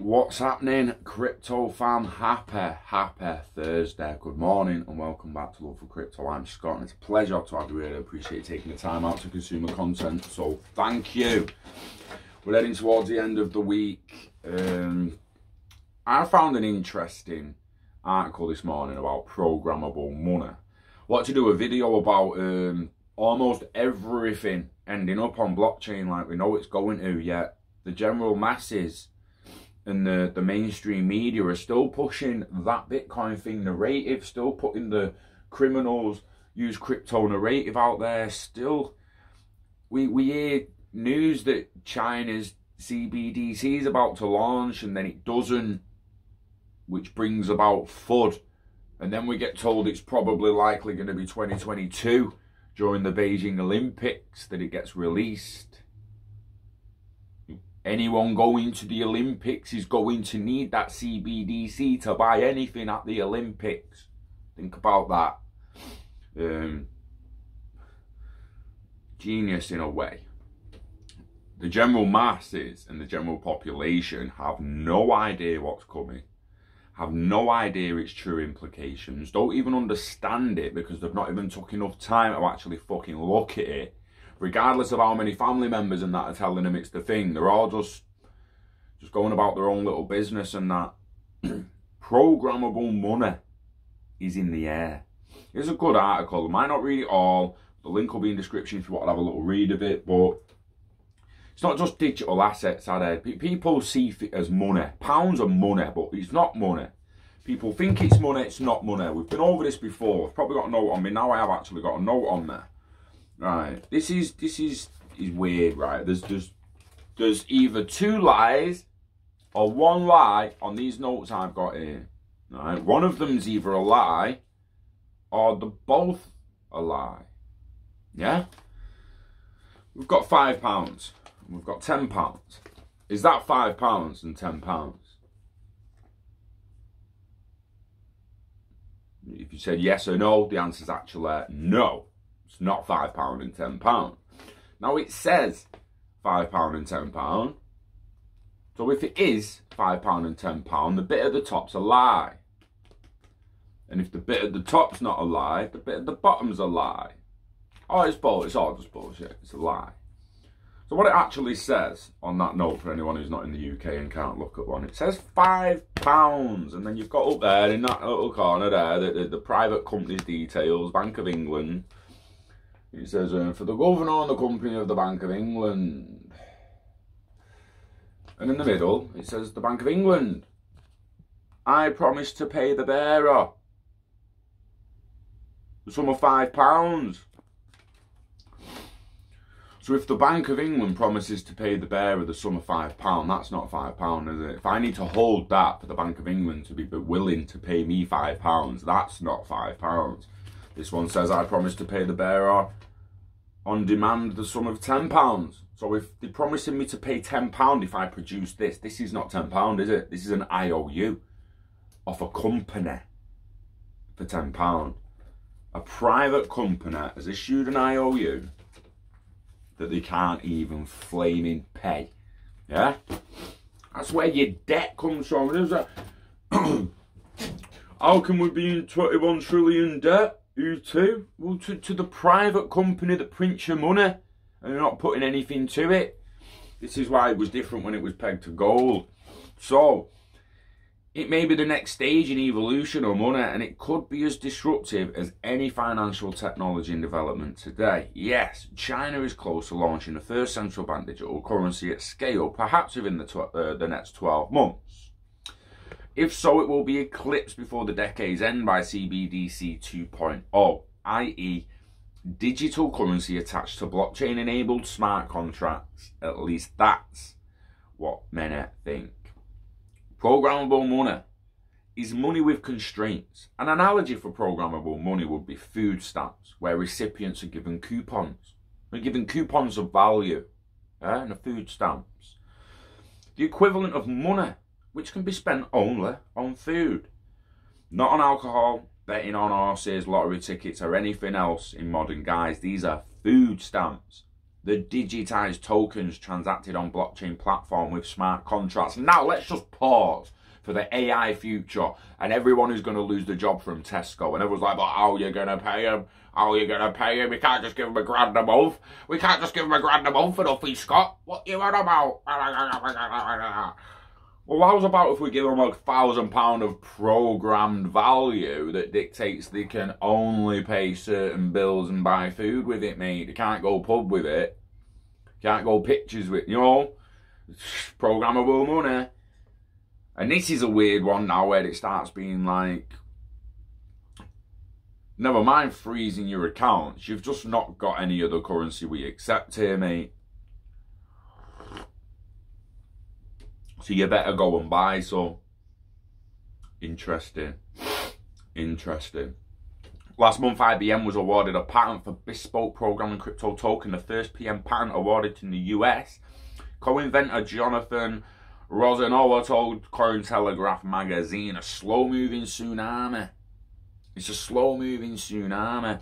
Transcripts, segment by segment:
What's happening, crypto fam? Happy Thursday. Good morning and welcome back to Love for Crypto. I'm Scott and it's a pleasure to have you here. I appreciate you taking the time out to consume the content, so thank you. We're heading towards the end of the week. I found an interesting article this morning about programmable money. I wanted to do a video about almost everything ending up on blockchain like we know it's going to, yet the general masses and the mainstream media are still pushing that Bitcoin thing narrative, still putting the criminals use crypto narrative out there. Still, we hear news that China's CBDC is about to launch and then it doesn't, which brings about FUD. And then we get told it's probably likely going to be 2022 during the Beijing Olympics that it gets released. Anyone going to the Olympics is going to need that CBDC to buy anything at the Olympics. Think about that. Genius in a way. The general masses and the general population have no idea what's coming. Have no idea its true implications. Don't even understand it because they've not even took enough time to actually fucking look at it. Regardless of how many family members and that are telling them it's the thing, they're all just going about their own little business and that. Programmable money is in the air. It's a good article. I might not read it all. The link will be in the description if you want to have a little read of it. But it's not just digital assets, are there? People see it as money. Pounds are money, but it's not money. People think it's money, it's not money. We've been over this before. I've probably got a note on me. Now I have actually got a note on there. Right, this is weird, right? There's either two lies or one lie on these notes I've got here. Right, one of them's either a lie or they're both a lie. Yeah, we've got £5 and we've got £10. Is that £5 and £10? If you said yes or no, the answer is actually no. It's not £5 and £10. Now it says £5 and £10. So if it is £5 and £10, the bit at the top's a lie. And if the bit at the top's not a lie, the bit at the bottom's a lie. Oh, it's bullshit. It's all just bullshit. It's a lie. So what it actually says on that note, for anyone who's not in the UK and can't look at one, it says £5. And then you've got up there in that little corner there the private company's details, Bank of England. It says, for the governor and the company of the Bank of England. And in the middle, it says, the Bank of England. I promise to pay the bearer the sum of £5. So if the Bank of England promises to pay the bearer the sum of £5, that's not £5, is it? If I need to hold that for the Bank of England to be willing to pay me £5, that's not £5. This one says, I promise to pay the bearer on demand the sum of £10. So if they're promising me to pay £10 if I produce this, this is not £10, is it? This is an IOU off a company for £10. A private company has issued an IOU that they can't even flaming pay. Yeah? That's where your debt comes from. There's a how can we be in 21 trillion debt? Who to? Well, to the private company that prints your money and they're not putting anything to it. This is why it was different when it was pegged to gold. So, it may be the next stage in evolution of money and it could be as disruptive as any financial technology in development today. Yes, China is close to launching the first central bank digital currency at scale, perhaps within the next 12 months. If so, it will be eclipsed before the decade's end by CBDC 2.0, i.e. digital currency attached to blockchain-enabled smart contracts. At least that's what many think. Programmable money is money with constraints. An analogy for programmable money would be food stamps, where recipients are given coupons. They're given coupons of value, and the food stamps. The equivalent of money, which can be spent only on food, not on alcohol, betting on horses, lottery tickets, or anything else in modern guise. These are food stamps. the digitized tokens transacted on blockchain platform with smart contracts. Now let's just pause for the AI future and everyone who's going to lose the job from Tesco. And everyone's like, but how are you going to pay him? How are you going to pay him? We can't just give him £1,000 a month. We can't just give him £1,000 a month for nothing, Scott. What you on about? Well, how's about if we give them £1,000 of programmed value that dictates they can only pay certain bills and buy food with it, mate? They can't go pub with it. Can't go pictures with, you know, programmable money. And this is a weird one now where it starts being like, never mind freezing your accounts, you've just not got any other currency we accept here, mate. So you better go and buy some. Interesting. Interesting. Last month, IBM was awarded a patent for bespoke programming crypto token, the first PM patent awarded in the US. Co-inventor Jonathan Rosanoa told Cointelegraph magazine, a slow-moving tsunami. It's a slow-moving tsunami.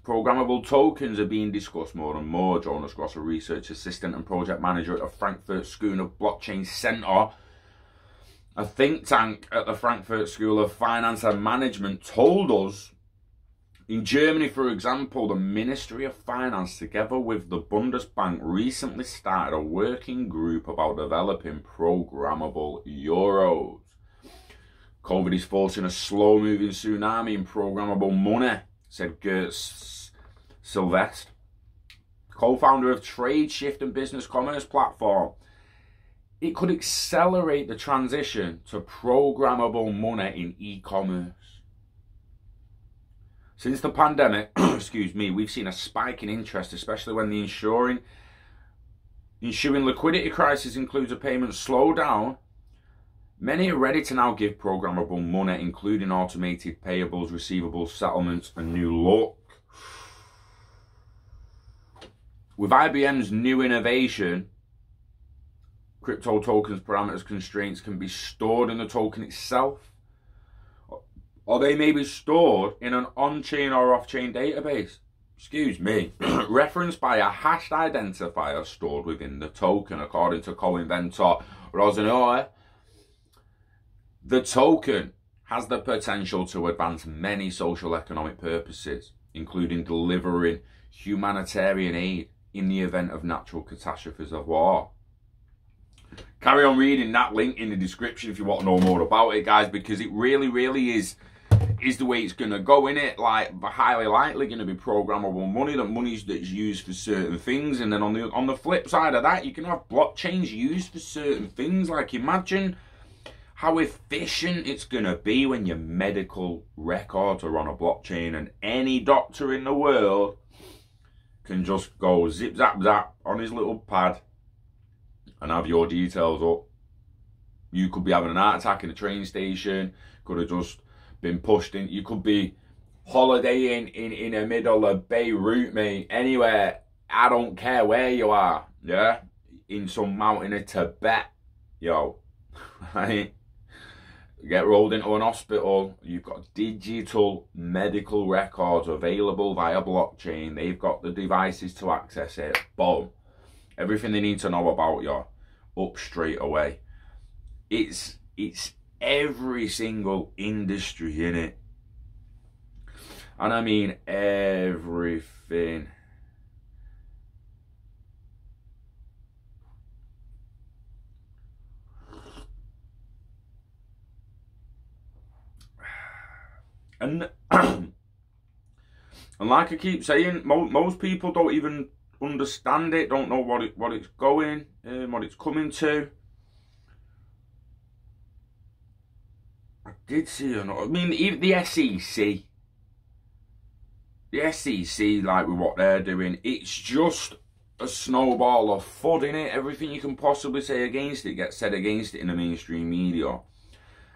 Programmable tokens are being discussed more and more. Jonas Gross, a research assistant and project manager at the Frankfurt School of Blockchain Center, a think tank at the Frankfurt School of Finance and Management, told us, in Germany, for example, the Ministry of Finance, together with the Bundesbank, recently started a working group about developing programmable euros. COVID is forcing a slow-moving tsunami in programmable money, said Gert Sylvester, co-founder of TradeShift and business commerce platform. It could accelerate the transition to programmable money in e-commerce. Since the pandemic, excuse me, we've seen a spike in interest, especially when the ensuing liquidity crisis includes a payment slowdown. Many are ready to now give programmable money, including automated payables, receivables, settlements, and new look. With IBM's new innovation, crypto tokens parameters constraints can be stored in the token itself, or they may be stored in an on-chain or off-chain database. Excuse me. Referenced by a hashed identifier stored within the token, according to co-inventor Rosanoa. The token has the potential to advance many social economic purposes, including delivering humanitarian aid in the event of natural catastrophes of war. Carry on reading that link in the description if you want to know more about it, guys, because it really is the way it's going to go, in it. Like, highly likely going to be programmable money, that money's that's used for certain things, and then on the flip side of that, you can have blockchains used for certain things. Like, imagine how efficient it's going to be when your medical records are on a blockchain and any doctor in the world can just go zip zap zap on his little pad and have your details up. You could be having an heart attack in a train station, could have just been pushed in. You could be holidaying in the middle of Beirut, mate, anywhere. I don't care where you are, yeah? In some mountain of Tibet, yo, right? Get rolled into an hospital, you've got digital medical records available via blockchain. They've got the devices to access it. Boom. Everything they need to know about you, up straight away. It's every single industry in it. And I mean everything. And like I keep saying, most people don't even understand it, don't know what it's going, what it's coming to. I did see another. I mean, even the SEC, like with what they're doing, it's just a snowball of FUD in it. Everything you can possibly say against it gets said against it in the mainstream media,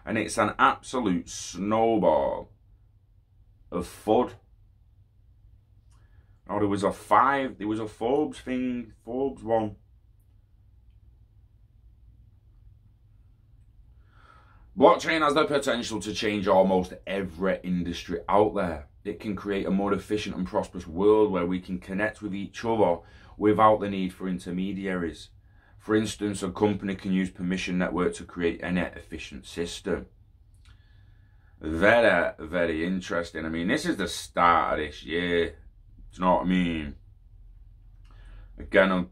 and it's an absolute snowball of FUD. Oh, there was a Forbes thing, Forbes one. Blockchain has the potential to change almost every industry out there. It can create a more efficient and prosperous world where we can connect with each other without the need for intermediaries. For instance, a company can use permission network to create a net efficient system. Very, very interesting. I mean, this is the start of this year. Do you know what I mean? Again,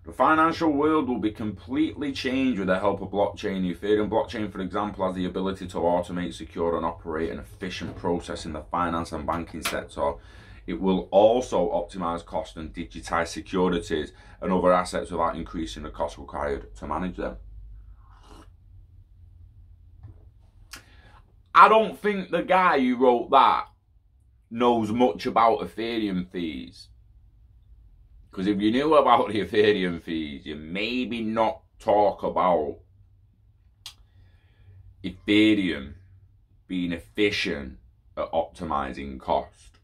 the financial world will be completely changed with the help of blockchain. The Ethereum blockchain, for example, has the ability to automate, secure, and operate an efficient process in the finance and banking sector. It will also optimize cost and digitize securities and other assets without increasing the cost required to manage them. I don't think the guy who wrote that knows much about Ethereum fees. Because if you knew about the Ethereum fees, you maybe not talk about Ethereum being efficient at optimizing cost.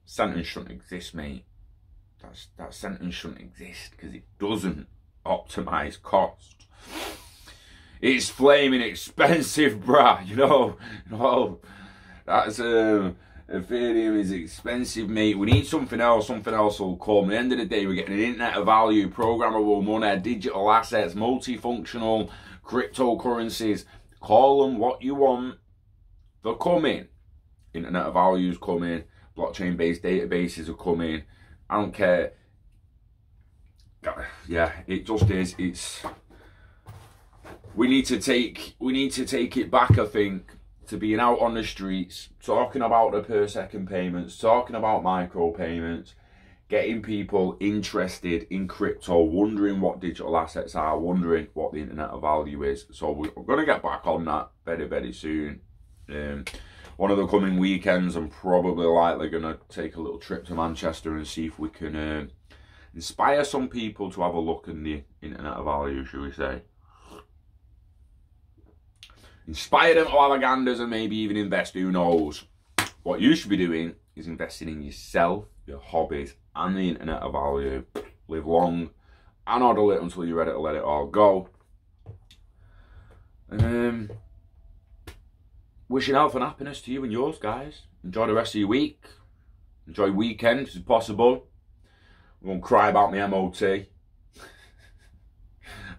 Sentence shouldn't exist, mate. That sentence shouldn't exist because it doesn't optimize cost. It's flaming expensive, bruh. You know, that's Ethereum is expensive, mate. We need something else. Something else will come. At the end of the day, we're getting an internet of value, programmable money, digital assets, multifunctional cryptocurrencies. Call them what you want. They're coming. Internet of values coming. Blockchain-based databases are coming. I don't care. Yeah, it just is. We need to take it back, I think, to being out on the streets, talking about the per second payments, talking about micro payments, getting people interested in crypto, wondering what digital assets are, wondering what the internet of value is. So we're going to get back on that very, very soon. One of the coming weekends, I'm probably likely going to take a little trip to Manchester and see if we can inspire some people to have a look in the internet of value, shall we say. Inspire them to have aganders and maybe even invest, who knows. What you should be doing is investing in yourself, your hobbies, and the internet of value. Live long and hodl it until you're ready to let it all go. Wishing health and happiness to you and yours, guys. Enjoy the rest of your week. Enjoy weekend, if possible. I won't cry about my MOT.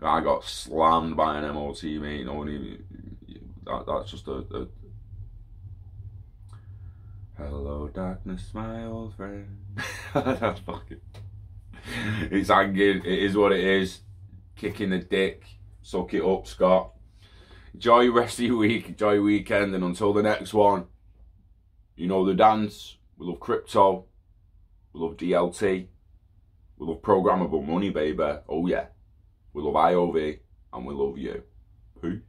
I got slammed by an MOT, mate. That's just a hello darkness, my old friend. That's fucking. It's hanging. It is what it is. Kicking the dick. Suck it up, Scott. Enjoy the rest of your week. Enjoy your weekend, and until the next one, you know the dance. We love crypto. We love DLT. We love programmable money, baby. Oh yeah. We love IOV, and we love you. Peace.